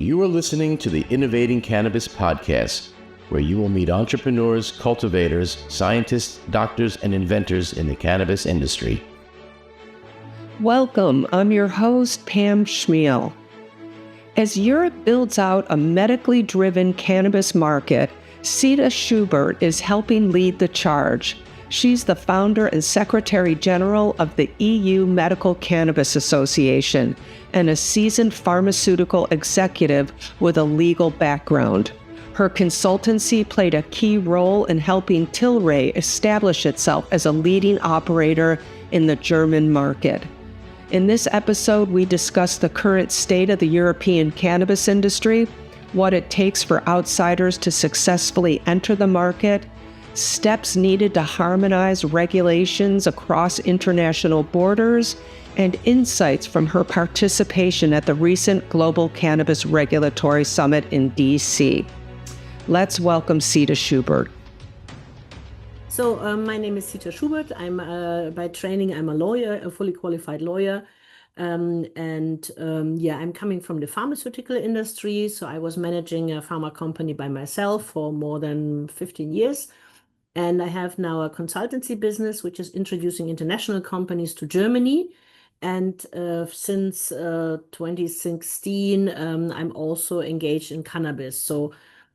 You are listening to the Innovating Cannabis Podcast, where you will meet entrepreneurs, cultivators, scientists, doctors, and inventors in the cannabis industry. Welcome. I'm your host, Pam Schmiel. As Europe builds out a medically driven cannabis market, Sita Schubert is helping lead the charge. She's the founder and secretary general of the EU Medical Cannabis Association and a seasoned pharmaceutical executive with a legal background. Her consultancy played a key role in helping Tilray establish itself as a leading operator in the German market. In this episode, we discuss the current state of the European cannabis industry, what it takes for outsiders to successfully enter the market, steps needed to harmonize regulations across international borders, and insights from her participation at the recent Global Cannabis Regulatory Summit in DC. Let's welcome Sita Schubert. So my name is Sita Schubert. By training, I'm a lawyer, a fully qualified lawyer. I'm coming from the pharmaceutical industry. So I was managing a pharma company by myself for more than 15 years. And I have now a consultancy business, which is introducing international companies to Germany. And since 2016, I'm also engaged in cannabis. So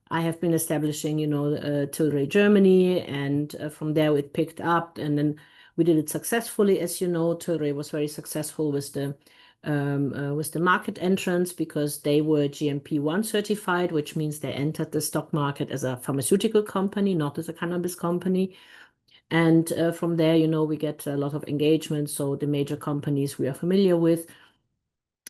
I have been establishing, Tilray Germany, and from there it picked up, and then we did it successfully. As you know, Tilray was very successful with the market entrance because they were GMP1 certified, which means they entered the stock market as a pharmaceutical company, not as a cannabis company. And from there, we get a lot of engagement. So the major companies we are familiar with.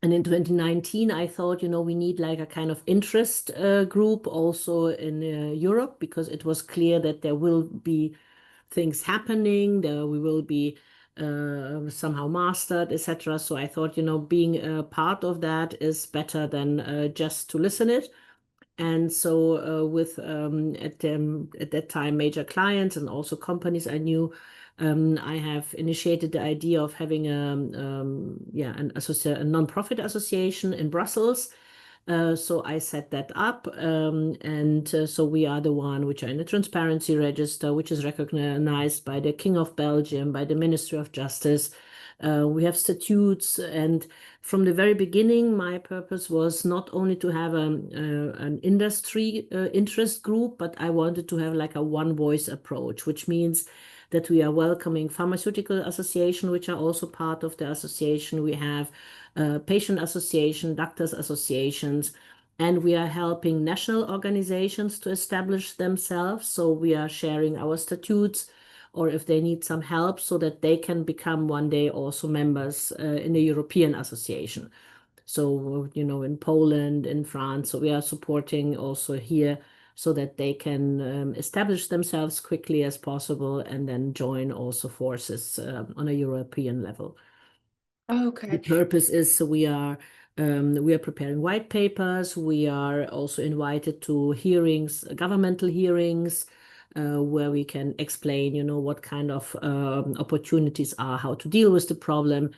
And in 2019, I thought, we need like a kind of interest group also in Europe, because it was clear that there will be things happening, we will be somehow mastered, etc. So I thought, being a part of that is better than just to listen it. And so with at that time major clients and also companies I knew, I have initiated the idea of having a non-profit association in Brussels. So I set that up, so we are the one which are in the transparency register, which is recognized by the King of Belgium, by the Ministry of Justice. We have statutes, and from the very beginning, my purpose was not only to have an industry interest group, but I wanted to have like a one voice approach, which means that we are welcoming pharmaceutical association, which are also part of the association. We have patient association, doctors associations, and we are helping national organizations to establish themselves. So we are sharing our statutes, or if they need some help, so that they can become one day also members in the European Association. So, in Poland, in France, so we are supporting also here so that they can establish themselves quickly as possible and then join also forces on a European level. Okay. The purpose is we are preparing white papers. We are also invited to hearings, governmental hearings, where we can explain, what kind of opportunities are, how to deal with the problem.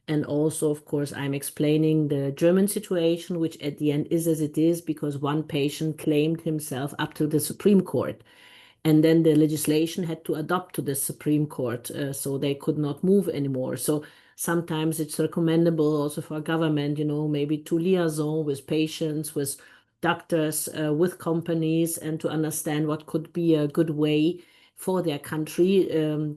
And also, of course, I'm explaining the German situation, which at the end is as it is, because one patient claimed himself up to the Supreme Court. And then the legislation had to adopt to the Supreme Court, so they could not move anymore. So sometimes it's recommendable also for a government, maybe to liaison with patients, with doctors, with companies, and to understand what could be a good way for their country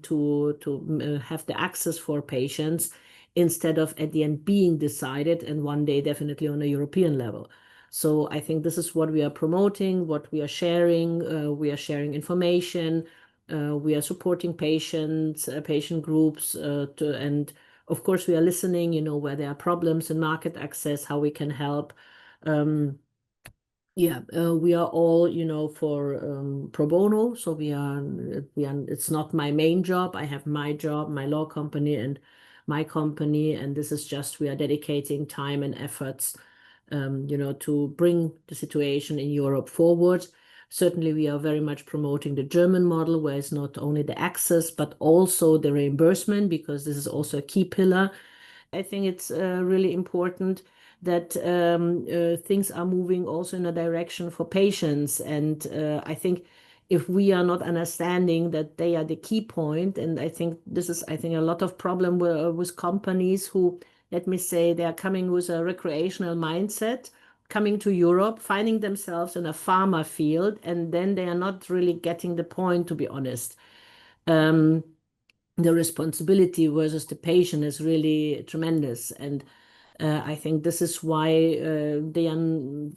to have the access for patients, instead of at the end being decided, and one day definitely on a European level. So I think this is what we are promoting, what we are sharing. We are sharing information. We are supporting patients, patient groups, and of course we are listening, where there are problems in market access, how we can help. We are all, for pro bono. So we are, it's not my main job. I have my job, my law company, and my company, and this is just, we are dedicating time and efforts, to bring the situation in Europe forward. Certainly, we are very much promoting the German model, where it's not only the access, but also the reimbursement, because this is also a key pillar. I think it's really important that things are moving also in a direction for patients. And I think if we are not understanding that they are the key point, and I think this is, I think, a lot of problem with companies who, let me say, they are coming with a recreational mindset, coming to Europe, finding themselves in a pharma field, and then they are not really getting the point, to be honest. The responsibility versus the patient is really tremendous. And I think this is why they are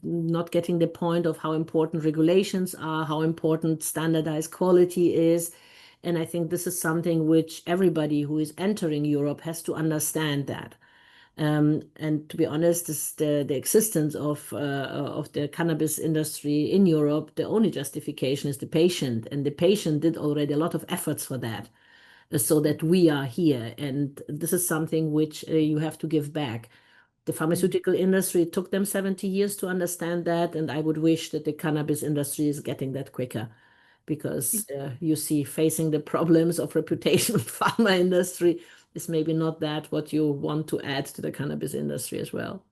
not getting the point of how important regulations are, how important standardized quality is. And I think this is something which everybody who is entering Europe has to understand that. And to be honest, the existence of the cannabis industry in Europe, the only justification is the patient. And the patient did already a lot of efforts for that, so that we are here. And this is something which you have to give back. The pharmaceutical industry took them 70 years to understand that, and I would wish that the cannabis industry is getting that quicker, because you see, facing the problems of reputation with pharma industry is maybe not that what you want to add to the cannabis industry as well.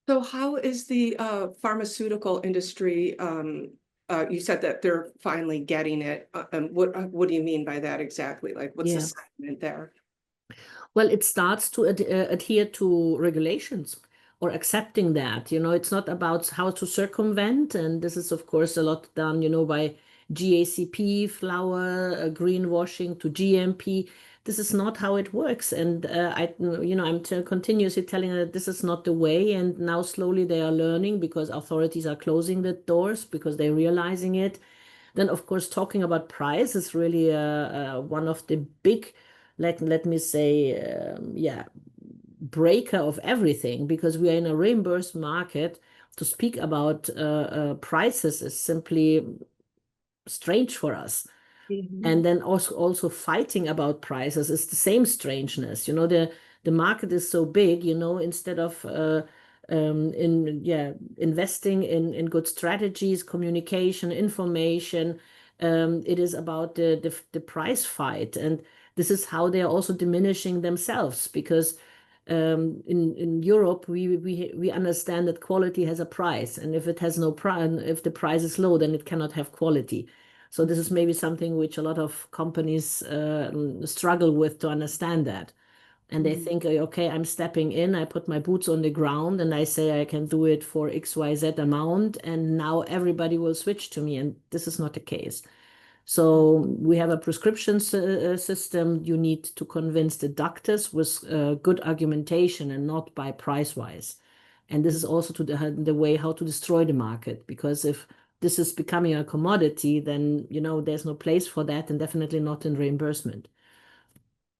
So how is the pharmaceutical industry? You said that they're finally getting it. What do you mean by that exactly? Like, what's the sentiment there? Well, it starts to adhere to regulations or accepting that. It's not about how to circumvent. And this is, of course, a lot done, by GACP, flour, greenwashing to GMP. This is not how it works. And I'm continuously telling them that this is not the way. And now slowly they are learning, because authorities are closing the doors because they're realizing it. Then, of course, talking about price is really one of the big, let me say, breaker of everything, because we are in a reimbursed market. To speak about prices is simply strange for us. And then also fighting about prices is the same strangeness. The market is so big, instead of investing in good strategies, communication, information, it is about the price fight. And this is how they are also diminishing themselves, because in Europe we understand that quality has a price, and if it has no price, if the price is low, then it cannot have quality. So this is maybe something which a lot of companies struggle with, to understand that. And they think, okay, I'm stepping in, I put my boots on the ground, and I say I can do it for XYZ amount, and now everybody will switch to me. And this is not the case. So we have a prescription system. You need to convince the doctors with good argumentation, and not by price-wise. And this is also to the way how to destroy the market, because if this is becoming a commodity, then there's no place for that, and definitely not in reimbursement.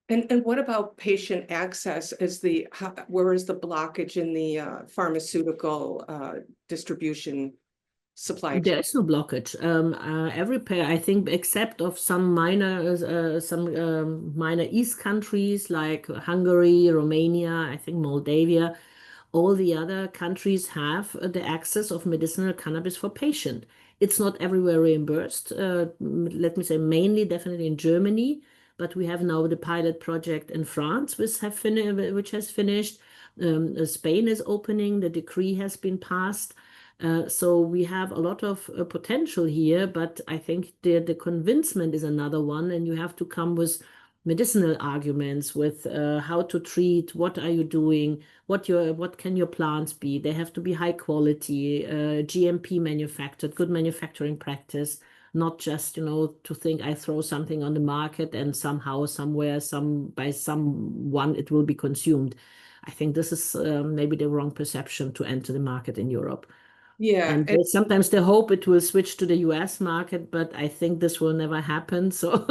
And what about patient access? Where is the blockage in the pharmaceutical distribution supply chain? There is no blockage. Every pair, I think, except of some minor East countries like Hungary, Romania, I think Moldavia, all the other countries have the access of medicinal cannabis for patient. It's not everywhere reimbursed. Let me say, mainly definitely in Germany, but we have now the pilot project in France, which has finished. Spain is opening. The decree has been passed. So we have a lot of potential here, but I think the convincement is another one, and you have to come with medicinal arguments, with how to treat, what are you doing, what can your plants be. They have to be high quality, GMP manufactured, good manufacturing practice, not just to think I throw something on the market and somehow, somewhere, by someone it will be consumed. I think this is maybe the wrong perception to enter the market in Europe. Yeah. And sometimes they hope it will switch to the US market, but I think this will never happen. So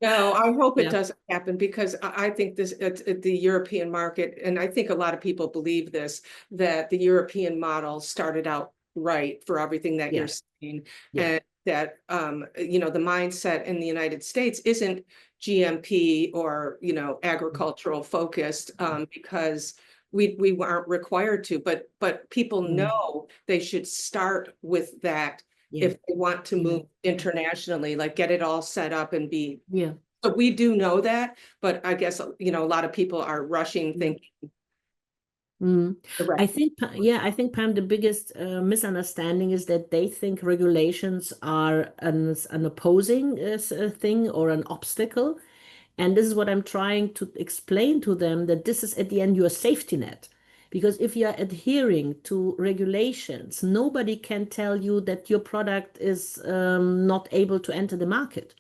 No, I hope it doesn't happen, because I think the European market, and I think a lot of people believe this, that the European model started out right for everything that you're saying, and that the mindset in the United States isn't GMP or agricultural focused, because we aren't required to, but people know they should start with that if they want to move internationally, like get it all set up and be. So we do know that, but I guess a lot of people are rushing, thinking Mm. Correct. I think, Pam, the biggest misunderstanding is that they think regulations are an opposing thing or an obstacle. And this is what I'm trying to explain to them, that this is at the end your safety net. Because if you are adhering to regulations, nobody can tell you that your product is not able to enter the market.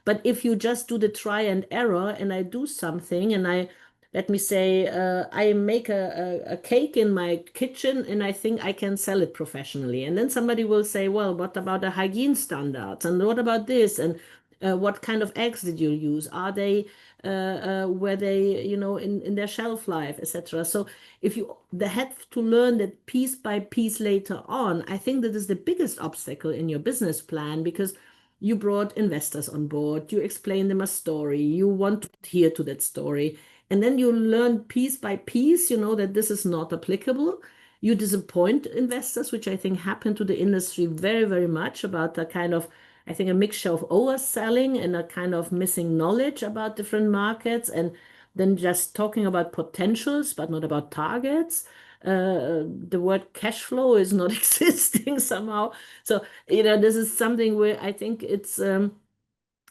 But if you just do the try and error, and I do something, and let me say, I make a cake in my kitchen and I think I can sell it professionally. And then somebody will say, well, what about the hygiene standards? And what about this? And what kind of eggs did you use? Are they, were they, in their shelf life, etc. So if they have to learn that piece by piece later on, I think that is the biggest obstacle in your business plan, because you brought investors on board, you explain them a story, you want to adhere to that story. And then you learn piece by piece, that this is not applicable. You disappoint investors, which I think happened to the industry very, very much, about the kind of, I think, a mixture of overselling and a kind of missing knowledge about different markets, and then just talking about potentials, but not about targets. The word cash flow is not existing somehow. So, this is something where I think it's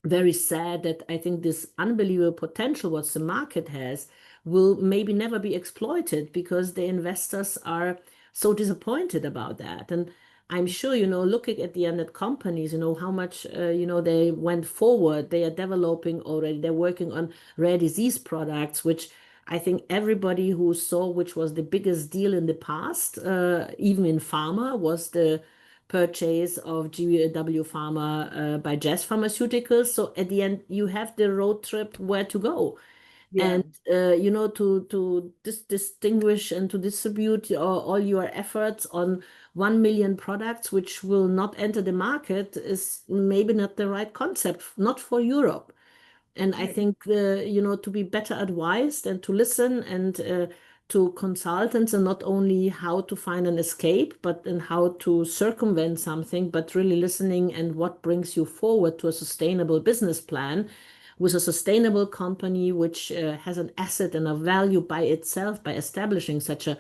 very sad that I think this unbelievable potential what the market has will maybe never be exploited, because the investors are so disappointed about that. And I'm sure, looking at the end at companies, how much, they went forward. They are developing already. They're working on rare disease products, which I think everybody who saw, which was the biggest deal in the past, even in pharma, was the purchase of GW Pharma by Jazz Pharmaceuticals. So at the end, you have the road trip where to go. Yeah. And to distinguish and to distribute all your efforts on 1 million products which will not enter the market is maybe not the right concept, not for Europe. And I think, to be better advised and to listen, and to consultants, and not only how to find an escape, but in how to circumvent something, but really listening and what brings you forward to a sustainable business plan with a sustainable company, which has an asset and a value by itself by establishing such a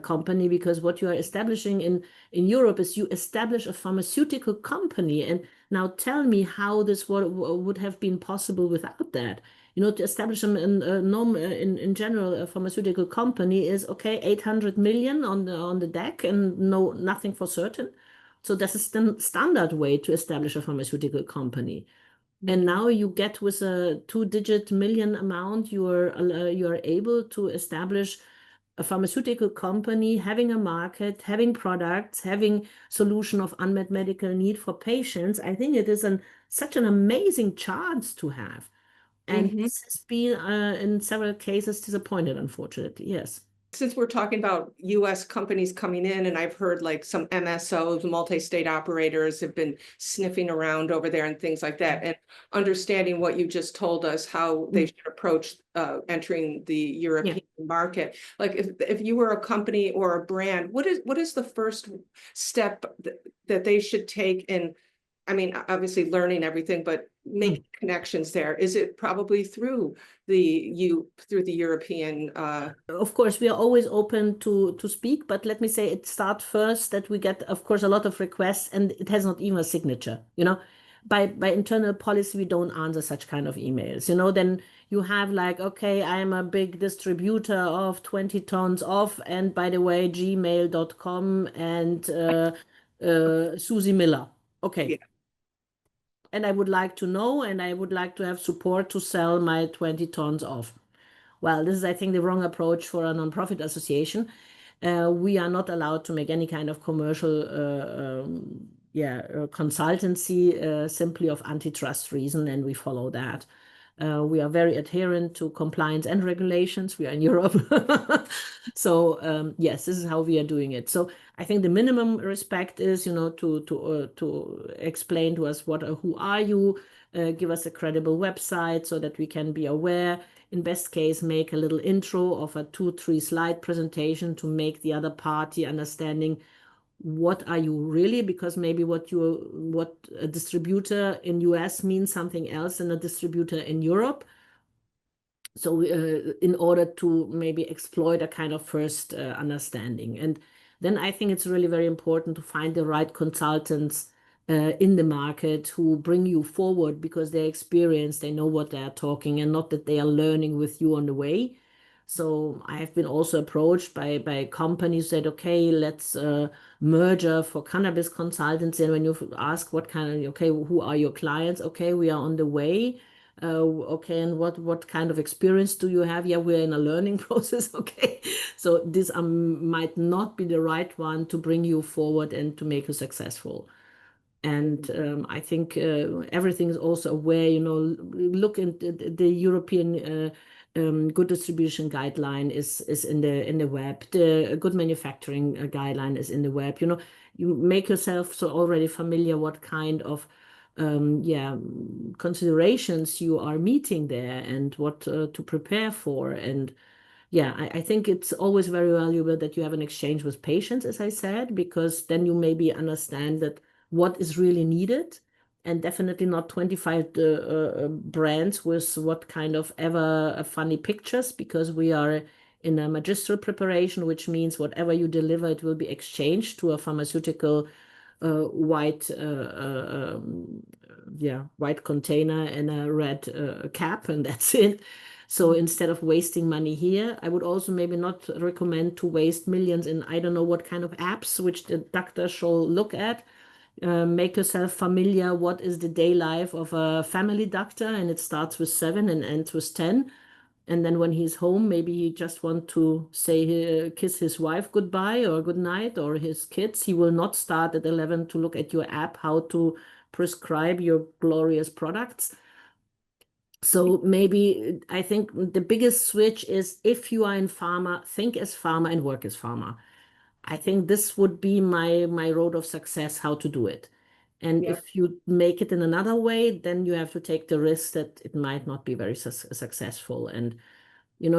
company. Because what you are establishing in Europe is you establish a pharmaceutical company. And now tell me how this would have been possible without that. To establish in general, a pharmaceutical company is okay, 800 million on the deck, and nothing for certain. So that's a standard way to establish a pharmaceutical company. And now you get with a 2-digit million amount, you are able to establish a pharmaceutical company, having a market, having products, having solution of unmet medical need for patients. I think it is such an amazing chance to have. And this has been, in several cases, disappointed, unfortunately. Yes. Since we're talking about US companies coming in, and I've heard like some MSOs, multi-state operators, have been sniffing around over there and things like that, and understanding what you just told us, how they should approach entering the European market. Like if you were a company or a brand, what is the first step that they should take in? I mean, obviously learning everything, but make connections there. Is it probably through the European? Of course, we are always open to speak, but let me say it starts first that we get, of course, a lot of requests, and it has not even a signature. By internal policy, we don't answer such kind of emails. Then you have like, okay, I'm a big distributor of 20 tons of, and by the way, gmail.com and Susie Miller. Okay. Yeah. And I would like to know, and I would like to have support to sell my 20 tons of. Well, this is, I think, the wrong approach for a nonprofit association. We are not allowed to make any kind of commercial consultancy simply of antitrust reason, and we follow that. We are very adherent to compliance and regulations. We are in Europe. So yes, this is how we are doing it. So I think the minimum respect is, to explain to us who are you, give us a credible website so that we can be aware. In best case, make a little intro of a 2-3 slide presentation to make the other party understanding what are you really, because maybe what a distributor in US means something else than a distributor in Europe. So in order to maybe exploit a kind of first understanding. And then I think it's really very important to find the right consultants in the market who bring you forward because they're experienced, they know what they are talking, and not that they are learning with you on the way. So I have been also approached by companies that, okay, let's merger for cannabis consultants. And when you ask what kind of, okay, who are your clients? Okay, we are on the way. Okay, and what kind of experience do you have? Yeah, we're in a learning process. Okay, so this might not be the right one to bring you forward and to make you successful. And I think everything is also aware, look at the European good distribution guideline is in the web. The good manufacturing guideline is in the web. You make yourself so already familiar what kind of yeah, considerations you are meeting there and what to prepare for. And yeah, I think it's always very valuable that you have an exchange with patients, as I said, because then you maybe understand that what is really needed, and definitely not 25 brands with what kind of ever funny pictures, because we are in a magistral preparation, which means whatever you deliver, it will be exchanged to a pharmaceutical white yeah, white container and a red cap, and that's it. So instead of wasting money here, I would also maybe not recommend to waste millions in I don't know what kind of apps which the doctor shall look at. Make yourself familiar what is the day life of a family doctor, and it starts with 7 and ends with 10. And then when he's home, maybe he just want to say kiss his wife goodbye or good night, or his kids. He will not start at 11 to look at your app how to prescribe your glorious products. So maybe I think the biggest switch is if you are in pharma, think as pharma and work as pharma. I think this would be my road of success, how to do it. And Yeah. if you make it in another way, then you have to take the risk that it might not be very successful. And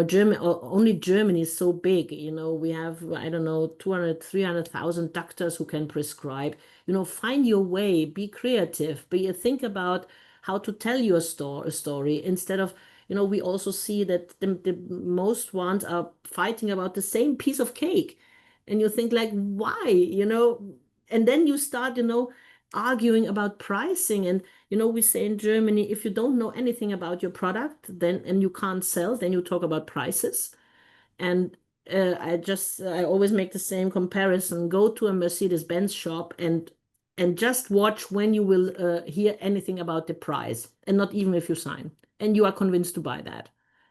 Germany, only Germany is so big. We have, I don't know, 200, 300,000 doctors who can prescribe. Find your way, be creative, think about how to tell your story instead of, we also see that the most ones are fighting about the same piece of cake. And you think like, why, and then you start, arguing about pricing. And we say in Germany, if you don't know anything about your product, then and you can't sell, then you talk about prices. And I always make the same comparison. Go to a Mercedes-Benz shop and just watch when you will hear anything about the price, and not even if you sign, and you are convinced to buy that,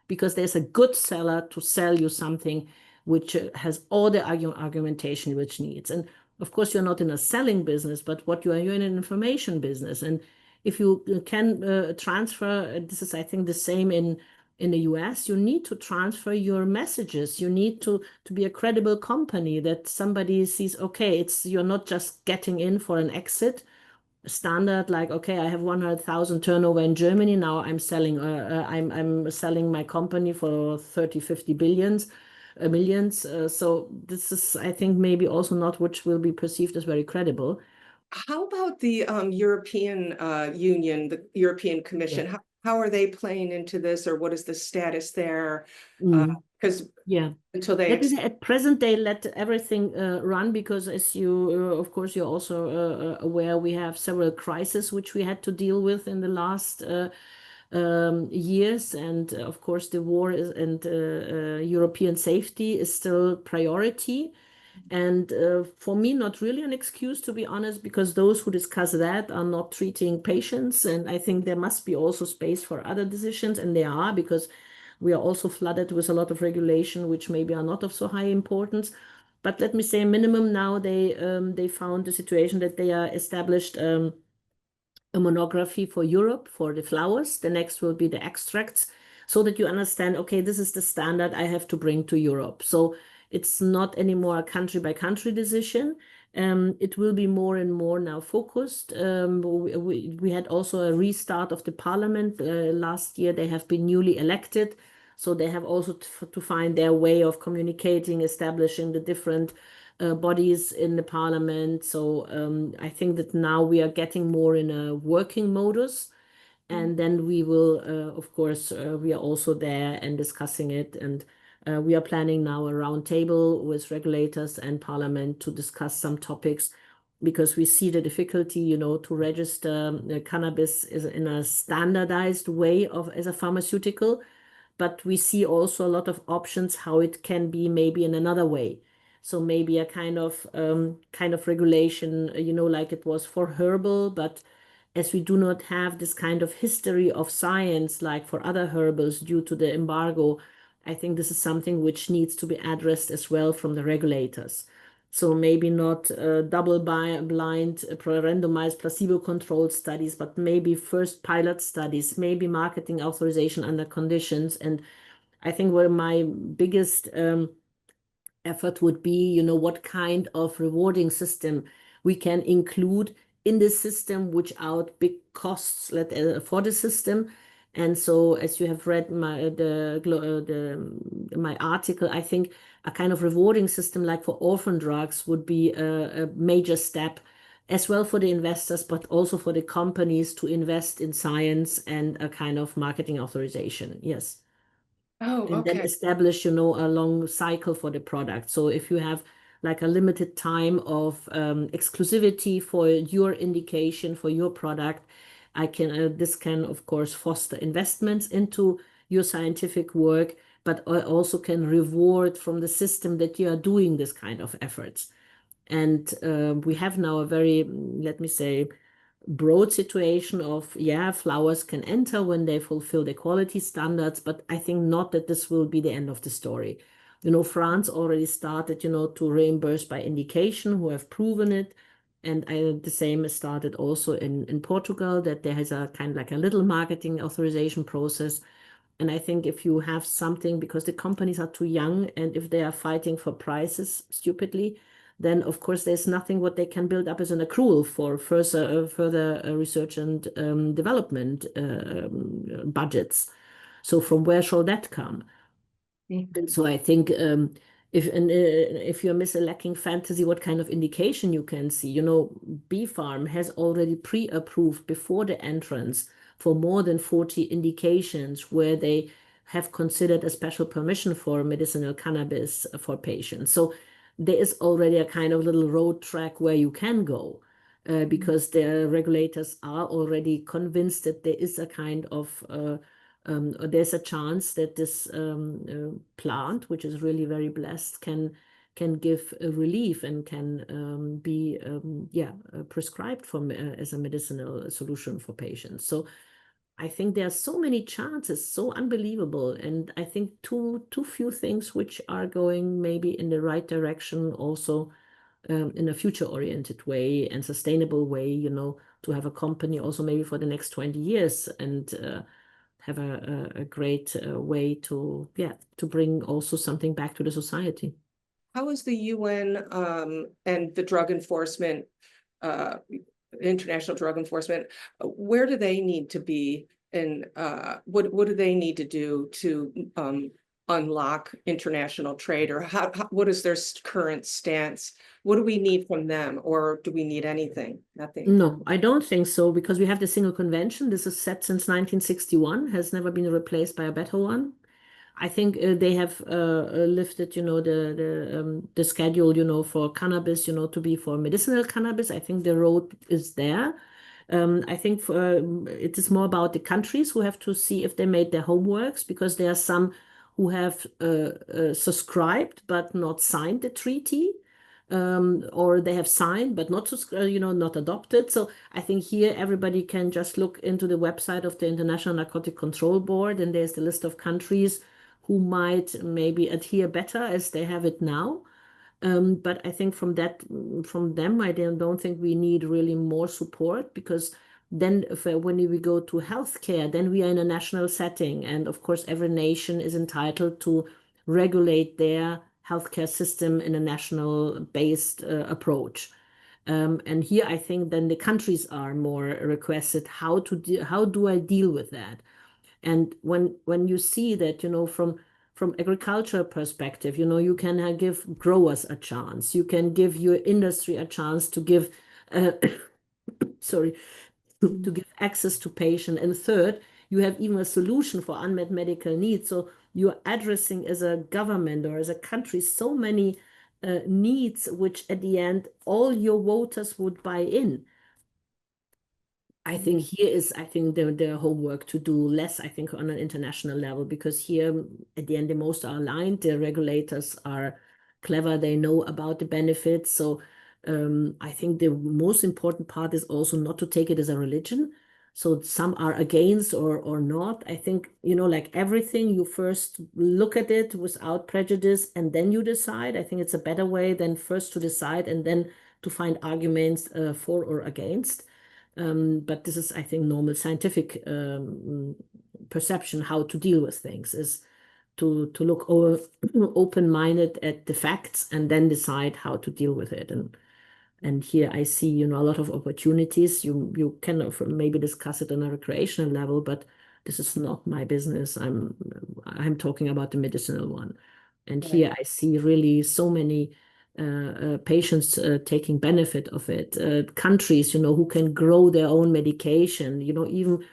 because there's a good seller to sell you something which has all the argumentation which needs. And of course, you're not in a selling business, but you're in an information business. And if you can transfer, this is, I think, the same in the US, you need to transfer your messages. You need to be a credible company that somebody sees, okay, you're not just getting in for an exit standard, like, okay, I have 100,000 turnover in Germany. Now I'm selling my company for 30, 50 millions. So this is, I think, maybe also not which will be perceived as very credible. How about the European Union, the European Commission? Yeah. How are they playing into this, or what is the status there? Because Yeah. until they At present, they let everything run because, as you, of course, you're also aware, we have several crises which we had to deal with in the last years. And of course, the war and European safety is still priority. And for me, not really an excuse, to be honest, because those who discuss that are not treating patients. And I think there must be also space for other decisions, and there are, because we are also flooded with a lot of regulation, which maybe are not of so high importance. But let me say, minimum now, they found the situation that they are established a monography for Europe for the flowers. The next will be the extracts, so that you understand, okay, this is the standard I have to bring to Europe. So it's not anymore a country by country decision. It will be more and more now focused. We had also a restart of the parliament last year. They have been newly elected. So they have also to find their way of communicating, establishing the different bodies in the parliament. So I think that now we are getting more in a working modus. And then we will, of course, we are also there and discussing it. And we are planning now a roundtable with regulators and parliament to discuss some topics because we see the difficulty, to register cannabis is in a standardized way as a pharmaceutical, but we see also a lot of options how it can be maybe in another way. So maybe a kind of regulation, like it was for herbal, but as we do not have this kind of history of science like for other herbals due to the embargo, I think this is something which needs to be addressed as well from the regulators. So maybe not double-blind, randomized, placebo-controlled studies, but maybe first pilot studies, maybe marketing authorization under conditions. And I think where my biggest effort would be, what kind of rewarding system we can include in the system without big costs for the system. And so, as you have read my article, I think a kind of rewarding system like for orphan drugs would be a major step as well for the investors, but also for the companies to invest in science and a kind of marketing authorization. Yes. Oh, And then okay. establish, a long cycle for the product. So if you have like a limited time of exclusivity for your indication for your product, this can of course foster investments into your scientific work, but also can reward from the system that you are doing this kind of efforts. And we have now a very, let me say, broad situation of, flowers can enter when they fulfill the quality standards, but I think not that this will be the end of the story. France already started, to reimburse by indication who have proven it. And the same is started also in Portugal, that there has a kind of like a little marketing authorization process. And I think if you have something, because the companies are too young, and if they are fighting for prices stupidly, then of course there's nothing what they can build up as an accrual for further research and development budgets. So from where shall that come? And so I think if you're lacking fantasy, what kind of indication you can see? B Farm has already pre-approved before the entrance for more than 40 indications where they have considered a special permission for medicinal cannabis for patients. So there is already a kind of little road track where you can go because the regulators are already convinced that there is a kind of there's a chance that this plant, which is really very blessed, can give a relief and can be prescribed as a medicinal solution for patients. So I think there are so many chances, so unbelievable, and I think too few things which are going maybe in the right direction also in a future-oriented way and sustainable way, to have a company also maybe for the next 20 years and have a great way to bring also something back to the society. How is the UN and the drug enforcement, international drug enforcement, where do they need to be, and what do they need to do to unlock international trade, or what is their current stance? What do we need from them, or do we need anything? Nothing. No, I don't think so, because we have the single convention. This is set since 1961, has never been replaced by a better one. I think they have lifted, the schedule, for cannabis, to be for medicinal cannabis. I think the road is there. I think it is more about the countries who have to see if they made their homeworks, because there are some who have subscribed but not signed the treaty, or they have signed but not not adopted. So I think here everybody can just look into the website of the International Narcotic Control Board, and there's the list of countries who might maybe adhere better as they have it now. But I think from them, I don't think we need really more support, because then when we go to healthcare, then we are in a national setting. And of course, every nation is entitled to regulate their healthcare system in a national-based approach. And here, I think then the countries are more requested how do I deal with that? And when you see that, from agricultural perspective, you can give growers a chance. You can give your industry a chance to give, sorry, to give access to patient. And third, you have even a solution for unmet medical needs. So you're addressing as a government or as a country so many needs, which at the end all your voters would buy in. I think here is, I think the homework to do less, I think, on an international level, because here at the end, the most are aligned. The regulators are clever. They know about the benefits. So I think the most important part is also not to take it as a religion. So some are against or not. I think, like everything, you first look at it without prejudice and then you decide. I think it's a better way than first to decide and then to find arguments for or against. But this is, I think, normal scientific perception how to deal with things is to look open-minded at the facts and then decide how to deal with it. And here I see, a lot of opportunities. You can maybe discuss it on a recreational level, but this is not my business. I'm talking about the medicinal one. And here I see really so many patients taking benefit of it. Countries, who can grow their own medication, even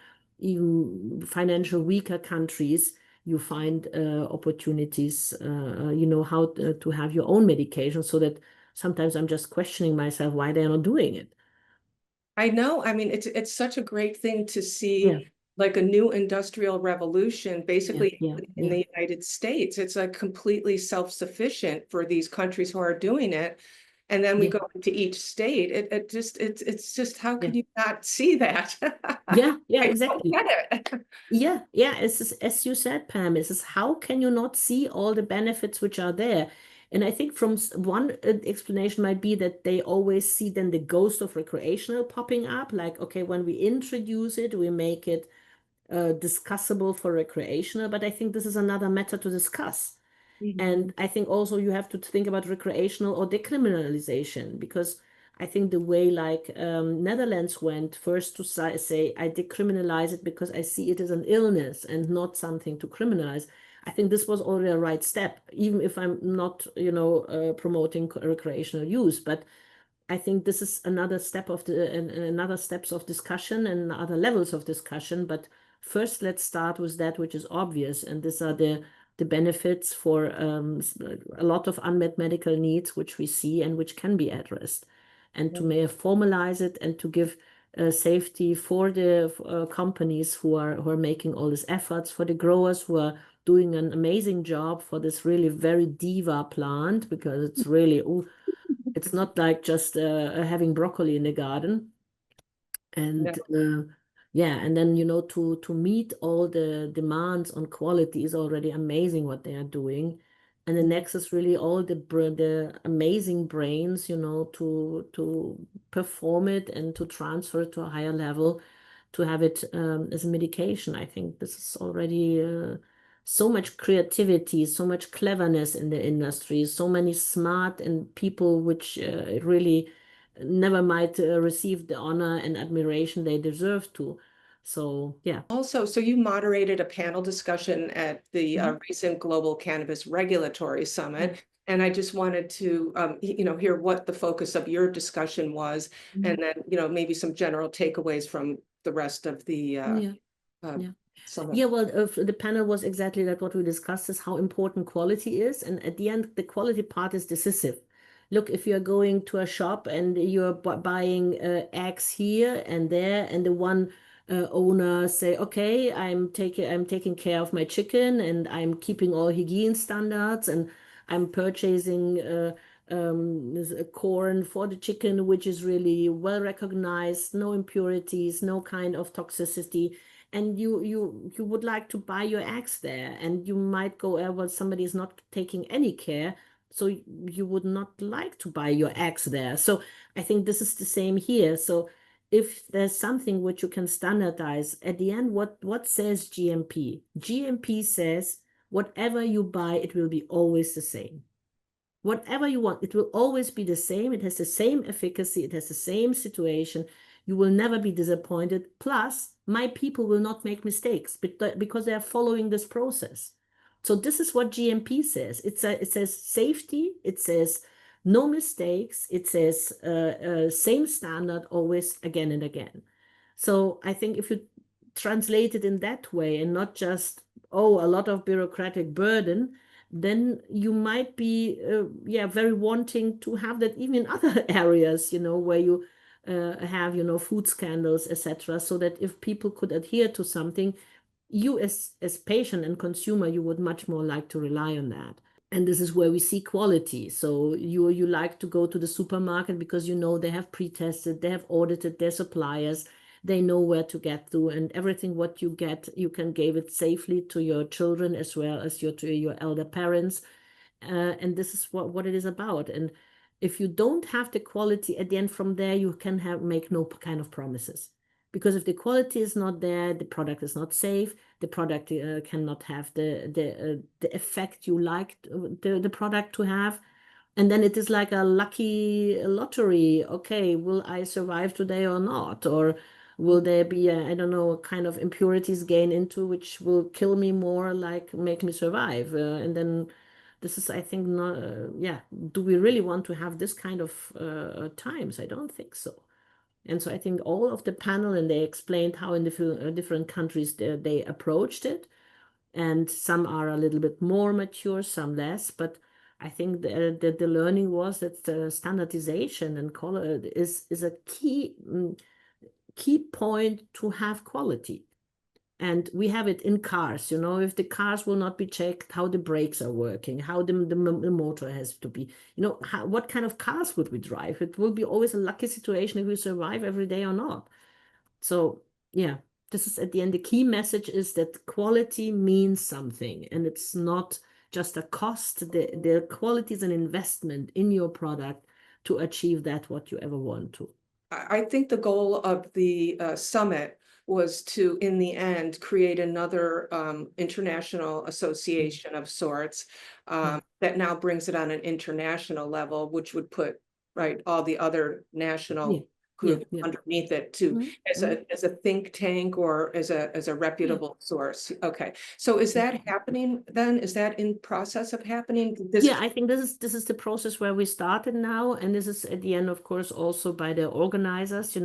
financial weaker countries, you find opportunities, how to have your own medication, so that sometimes I'm just questioning myself why they're not doing it. I know. I mean, it's such a great thing to see, Yeah. like a new industrial revolution, basically Yeah. in the United States. It's like completely self-sufficient for these countries who are doing it. And then we go into each state. It's just, how can you not see that? Yeah, I don't exactly. get it. Yeah, as you said, Pam, it's how can you not see all the benefits which are there? And I think from one explanation might be that they always see then the ghost of recreational popping up. Like, okay, when we introduce it, we make it discussable for recreational. But I think this is another matter to discuss. And I think also you have to think about recreational or decriminalization, because I think the way like Netherlands went first to say, I decriminalize it because I see it as an illness and not something to criminalize. I think this was already a right step, even if I'm not, promoting recreational use. But I think this is another step of another steps of discussion and other levels of discussion. But first, let's start with that which is obvious, and these are the benefits for a lot of unmet medical needs which we see and which can be addressed, and to may formalize it and to give safety for the companies who are making all these efforts, for the growers who are doing an amazing job for this really very diva plant, because it's really, it's not like just having broccoli in the garden. And and then to meet all the demands on quality is already amazing what they are doing. And the next is really all the amazing brains, to perform it and to transfer it to a higher level, to have it as a medication. I think this is already so much creativity, so much cleverness in the industry, so many smart and people which really never might receive the honor and admiration they deserve to. So, yeah. Also, so you moderated a panel discussion at the recent Global Cannabis Regulatory Summit. And I just wanted to, hear what the focus of your discussion was, and then, maybe some general takeaways from the rest of the summit. Yeah, well, the panel was exactly like what we discussed, is how important quality is. And at the end, the quality part is decisive. Look, if you're going to a shop and you're buying eggs here and there, and the one owner say, okay, I'm taking care of my chicken and I'm keeping all hygiene standards, and I'm purchasing corn for the chicken, which is really well recognized, no impurities, no kind of toxicity. And you would like to buy your eggs there, and you might go, well, somebody is not taking any care, so you would not like to buy your eggs there. So I think this is the same here. So if there's something which you can standardize, at the end, what says GMP? GMP says whatever you buy, it will be always the same. Whatever you want, it will always be the same. It has the same efficacy. It has the same situation. You will never be disappointed. Plus, my people will not make mistakes because they are following this process. So this is what GMP says. It says safety. It says no mistakes. It says same standard always, again and again. So I think if you translate it in that way and not just, oh, a lot of bureaucratic burden, then you might be, very wanting to have that even in other areas, where you have, food scandals, etc. So that if people could adhere to something, you as patient and consumer, you would much more like to rely on that. And this is where we see quality. So you like to go to the supermarket because they have pre-tested, they have audited their suppliers, they know where to get to, and everything what you get, you can give it safely to your children as well as to your elder parents. And this is what it is about. And if you don't have the quality at the end, from there you can make no kind of promises. Because if the quality is not there, the product is not safe, the product cannot have the effect you like the product to have. And then it is like a lucky lottery. Okay, will I survive today or not? Or will there be, I don't know, a kind of impurities gain into which will kill me more, like make me survive? And then this is, I think, not, do we really want to have this kind of times? I don't think so. And so I think all of the panel, and they explained how in different countries they approached it. And some are a little bit more mature, some less. But I think the learning was that the standardization and quality is a key point to have quality. And we have it in cars, if the cars will not be checked, how the brakes are working, how the motor has to be, what kind of cars would we drive? It will be always a lucky situation if we survive every day or not. So, yeah, this is at the end, the key message is that quality means something, and it's not just a cost. The quality is an investment in your product to achieve that what you ever want to. I think the goal of the summit was to, in the end, create another international association of sorts that now brings it on an international level, which would put all the other national group underneath it to as a think tank or as a reputable source. Okay, so is that happening then? Is that in process of happening? I think this is the process where we started now, and this is at the end, of course, also by the organizers.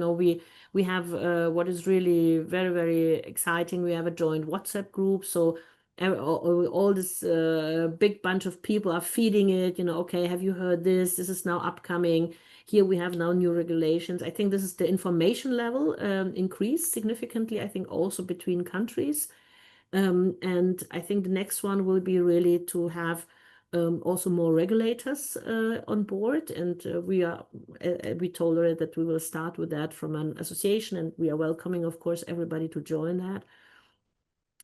We have what is really very, very exciting. We have a joint WhatsApp group, so all this big bunch of people are feeding it. Okay, have you heard this? This is now upcoming. Here we have now new regulations. I think this is the information level increased significantly, I think also between countries. And I think the next one will be really to have also more regulators on board. And we told her that we will start with that from an association, and we are welcoming, of course, everybody to join that.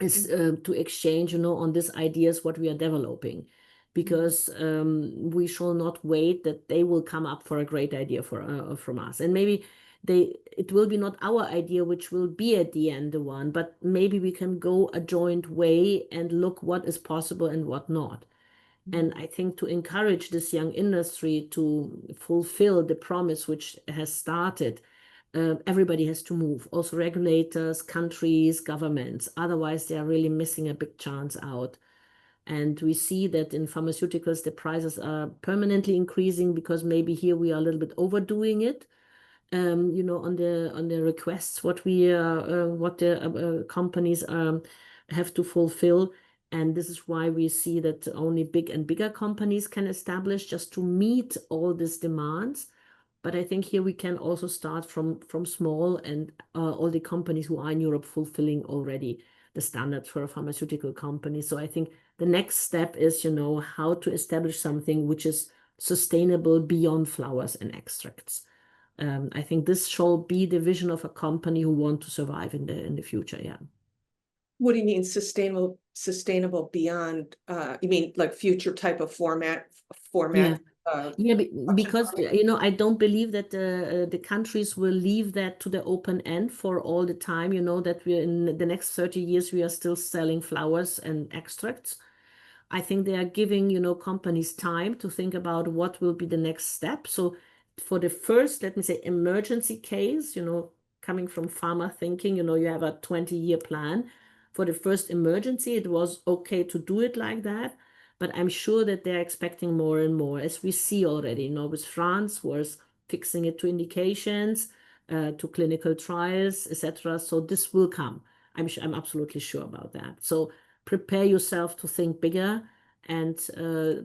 Is to exchange, on these ideas what we are developing. Because we shall not wait that they will come up for a great idea from us. And maybe it will be not our idea which will be at the end the one, but maybe we can go a joint way and look what is possible and what not. And I think to encourage this young industry to fulfill the promise which has started, everybody has to move. Also regulators, countries, governments. Otherwise, they are really missing a big chance out. And we see that in pharmaceuticals, the prices are permanently increasing because maybe here we are a little bit overdoing it. On the requests what the companies have to fulfill. And this is why we see that only big and bigger companies can establish just to meet all these demands. But I think here we can also start from small, and all the companies who are in Europe fulfilling already the standards for a pharmaceutical company. So I think the next step is, how to establish something which is sustainable beyond flowers and extracts. I think this shall be the vision of a company who want to survive in the future. Yeah. What do you mean sustainable beyond? You mean like future type of format? Because I don't believe that the countries will leave that to the open end for all the time. That we're in the next 30 years we are still selling flowers and extracts. I think they are giving companies time to think about what will be the next step. So for the first, let me say, emergency case, coming from pharma thinking, you have a 20-year plan. For the first emergency, it was okay to do it like that. But I'm sure that they're expecting more and more, as we see already. With France was fixing it to indications. to clinical trials, etc. So this will come. I'm absolutely sure about that. So prepare yourself to think bigger. And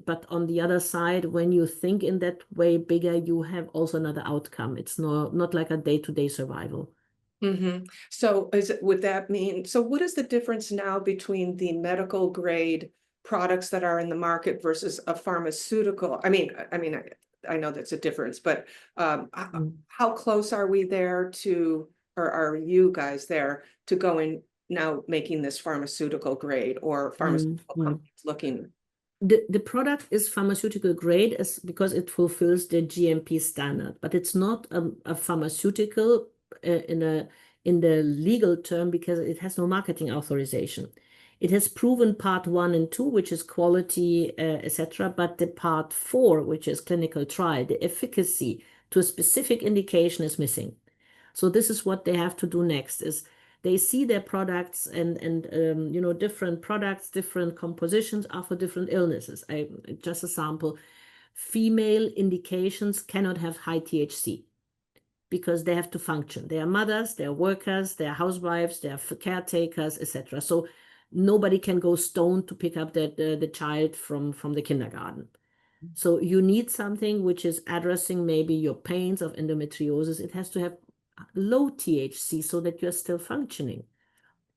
but on the other side, when you think in that way bigger, you have also another outcome. It's not like a day-to-day survival. So would that mean, so what is the difference now between the medical grade products that are in the market versus a pharmaceutical? I mean, I know that's a difference, but how close are we there to, or are you guys there to go in now making this pharmaceutical grade, or pharmaceutical companies looking? The product is pharmaceutical grade because it fulfills the GMP standard, but it's not a pharmaceutical in the legal term because it has no marketing authorization. It has proven part 1 and 2, which is quality, etc. But the part 4, which is clinical trial, the efficacy to a specific indication is missing. So this is what they have to do next, is they see their products and different products, different compositions are for different illnesses. Just a sample, female indications cannot have high THC because they have to function. They are mothers, they are workers, they are housewives, they are caretakers, etc. So nobody can go stoned to pick up the child from the kindergarten. So you need something which is addressing maybe your pains of endometriosis. It has to have low THC so that you're still functioning.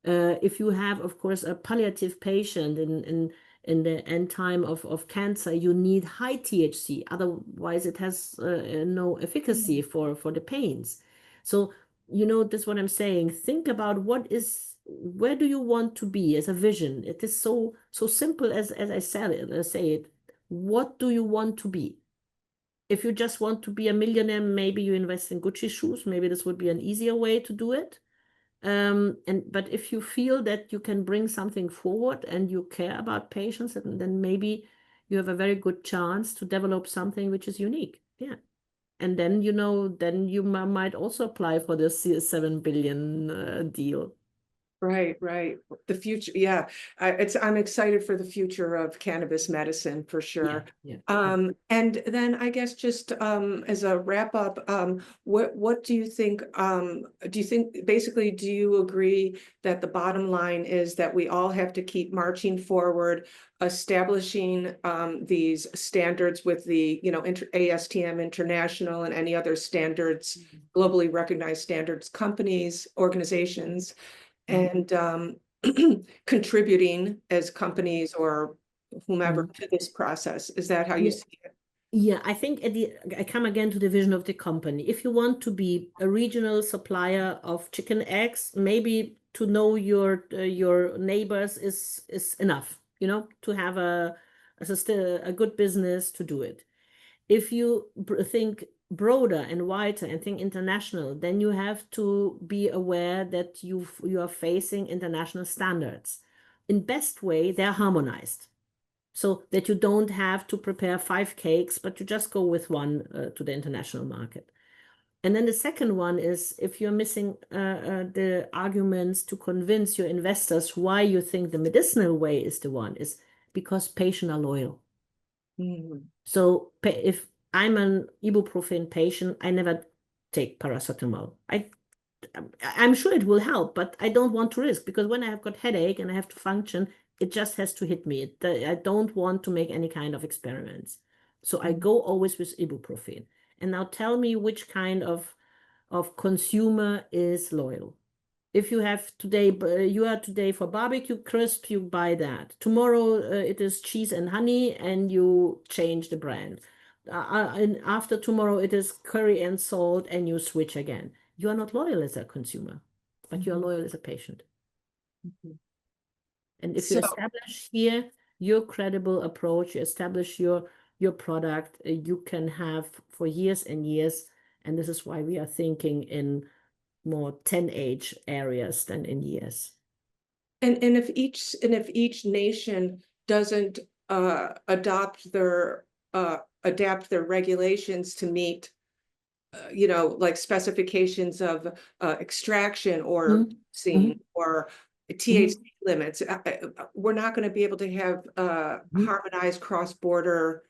If you have, of course, a palliative patient in the end time of cancer, you need high THC. Otherwise, it has no efficacy for the pains. So, that's what I'm saying. Think about where do you want to be as a vision? It is so simple as I say it. What do you want to be? If you just want to be a millionaire, maybe you invest in Gucci shoes. Maybe this would be an easier way to do it. But if you feel that you can bring something forward and you care about patients, then maybe you have a very good chance to develop something which is unique. Yeah. And then, then you might also apply for the 7 billion deal. Right. The future. Yeah. I'm excited for the future of cannabis medicine for sure. Yeah. And then I guess just as a wrap up, what do you think? Basically, do you agree that the bottom line is that we all have to keep marching forward, establishing these standards with the ASTM International and any other standards, globally recognized standards companies, organizations, and contributing as companies or whomever to this process? Is that how you see it? Yeah, I think I come again to the vision of the company. If you want to be a regional supplier of chicken eggs, maybe to know your neighbors is enough, to have a good business to do it. If you think broader and wider and think international, then you have to be aware that you are facing international standards. In best way, they're harmonized, so that you don't have to prepare 5 cakes, but you just go with one to the international market. And then the second one is, if you're missing the arguments to convince your investors why you think the medicinal way is the one, is because patients are loyal. So if I'm an ibuprofen patient, I never take paracetamol. I'm sure it will help, but I don't want to risk, because when I have got headache and I have to function, it just has to hit me. I don't want to make any kind of experiments. So I go always with ibuprofen. And now tell me which kind of consumer is loyal. If you are today for barbecue crisp, you buy that. Tomorrow it is cheese and honey, and you change the brand. And after tomorrow it is curry and salt, and you switch again. You are not loyal as a consumer, but you are loyal as a patient. And if you establish here your credible approach, you establish your product, you can have for years and years. And this is why we are thinking in more 10-age areas than in years. And if each nation doesn't adapt their regulations to meet like specifications of extraction or scene or THC limits, we're not going to be able to have harmonized cross-border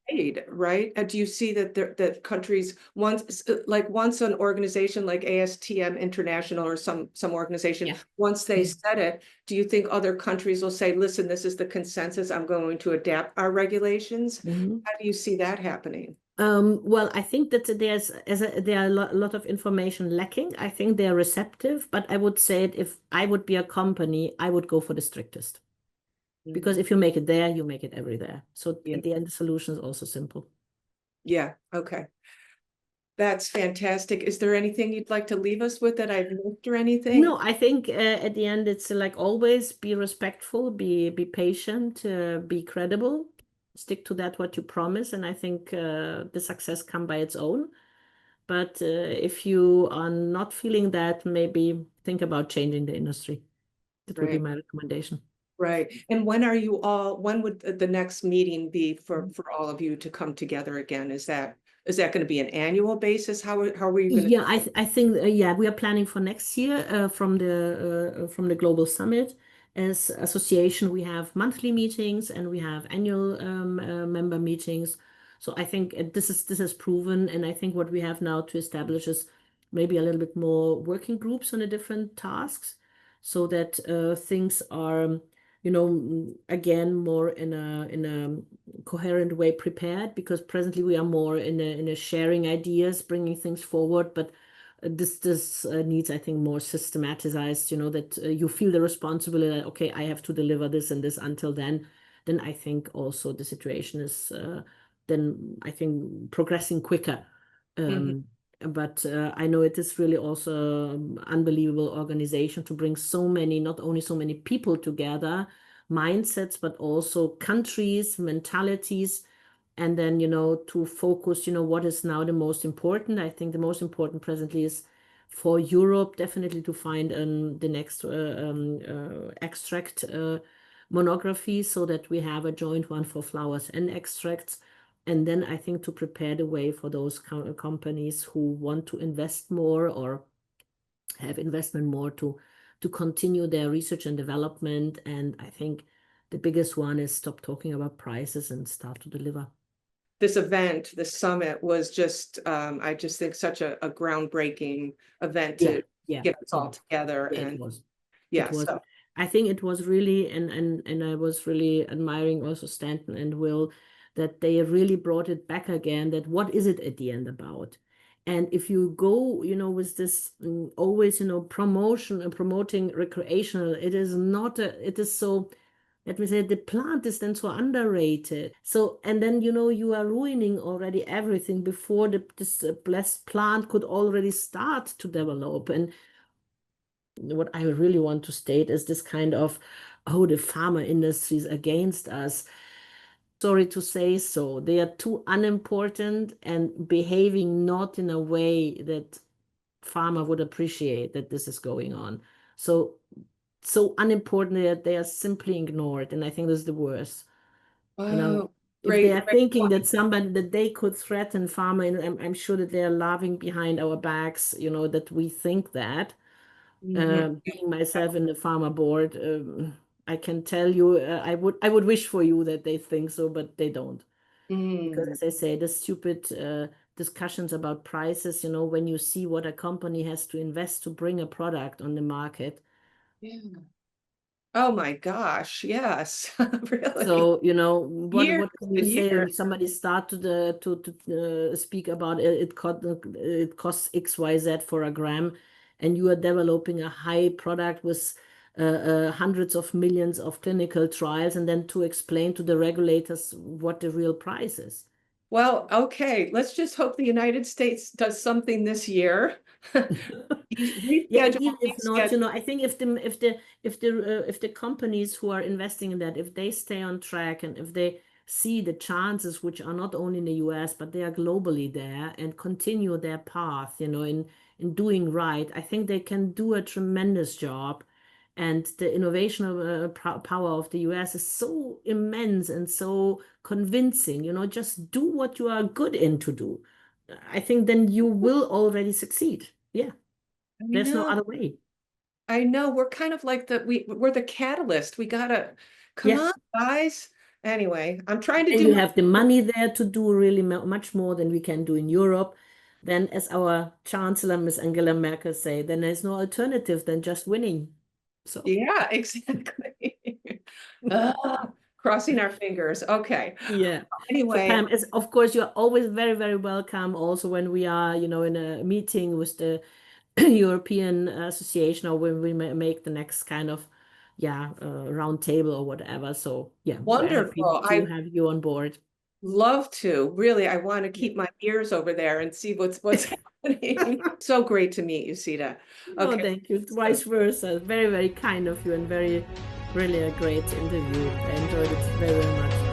aid, right? Do you see that that countries once an organization like ASTM International or some organization, once they set it, do you think other countries will say, listen, this is the consensus, I'm going to adapt our regulations? How do you see that happening? Well, I think that there are a lot of information lacking. I think they're receptive, but I would say if I would be a company, I would go for the strictest. Because if you make it there, you make it everywhere. So at the end, the solution is also simple. Yeah, okay. That's fantastic. Is there anything you'd like to leave us with that I've missed or anything? No, I think at the end, it's like always be respectful, be patient, be credible, stick to that what you promise, and I think the success come by its own. But if you are not feeling that, maybe think about changing the industry. That would be my recommendation. Right. And when would the next meeting be for all of you to come together again? Is that going to be an annual basis? How are we going to? Yeah, I think we are planning for next year from the Global Summit. As association, we have monthly meetings and we have annual member meetings. So I think this is proven, and I think what we have now to establish is maybe a little bit more working groups on the different tasks, so that things are, again, more in a coherent way prepared, because presently we are more in a sharing ideas, bringing things forward, but this needs, I think, more systematized, that you feel the responsibility that, okay, I have to deliver this and this until then I think also the situation is then I think progressing quicker. But I know it is really also unbelievable organization to bring not only so many people together, mindsets, but also countries, mentalities, and then, to focus, what is now the most important. I think the most important presently is for Europe, definitely to find the next extract monography, so that we have a joint one for flowers and extracts. And then I think to prepare the way for those companies who want to invest more or have investment more to continue their research and development. And I think the biggest one is stop talking about prices and start to deliver. This event, this summit was just, I just think such a groundbreaking event to get us all together. It was. So. I think it was really, and I was really admiring also Stanton and Will, that they really brought it back again, that what is it at the end about? And if you go, with this always, promotion and promoting recreational, it is not, it is so, let me say, the plant is then so underrated. So, and then, you are ruining already everything before this blessed plant could already start to develop. And what I really want to state is this kind of, oh, the pharma industry is against us. Sorry to say so. They are too unimportant and behaving not in a way that pharma would appreciate that this is going on. So unimportant that they are simply ignored. And I think this is the worst. Wow. If they are thinking that that they could threaten pharma, and I'm sure that they are laughing behind our backs, that we think that. Being myself in the pharma board, I can tell you, I would wish for you that they think so, but they don't. Because as I say, the stupid discussions about prices, when you see what a company has to invest to bring a product on the market. Yeah. Oh my gosh, yes. Really. So, what can you say when somebody start to speak about it costs XYZ for a gram, and you are developing a high product with hundreds of millions of clinical trials, and then to explain to the regulators what the real price is. Well, okay, let's just hope the United States does something this year. Yeah, even if not, I think if the companies who are investing in that, if they stay on track and if they see the chances, which are not only in the US, but they are globally there, and continue their path, in doing right, I think they can do a tremendous job. And the innovation power of the US is so immense and so convincing, just do what you are good in to do. I think then you will already succeed. Yeah. There's no other way. I know, we're kind of like we're the catalyst. We gotta come on, guys. Anyway, I'm trying to And do you have the money there to do really much more than we can do in Europe. Then, as our Chancellor, Miss Angela Merkel, say, then there's no alternative than just winning. So Yeah, exactly. Crossing our fingers. Okay. yeah. So Anyway, Pam, is of course you're always very, very welcome. Also, when we are, in a meeting with the European Association, or when we make the next kind of round table or whatever. So yeah, we're happy wonderful. to I have you on board. love to. Really, I want to keep my ears over there and see what's happening. So great to meet you, Sita. Oh, Okay. thank you. Vice versa. Very, very kind of you, and really a great interview. I enjoyed it very, very much.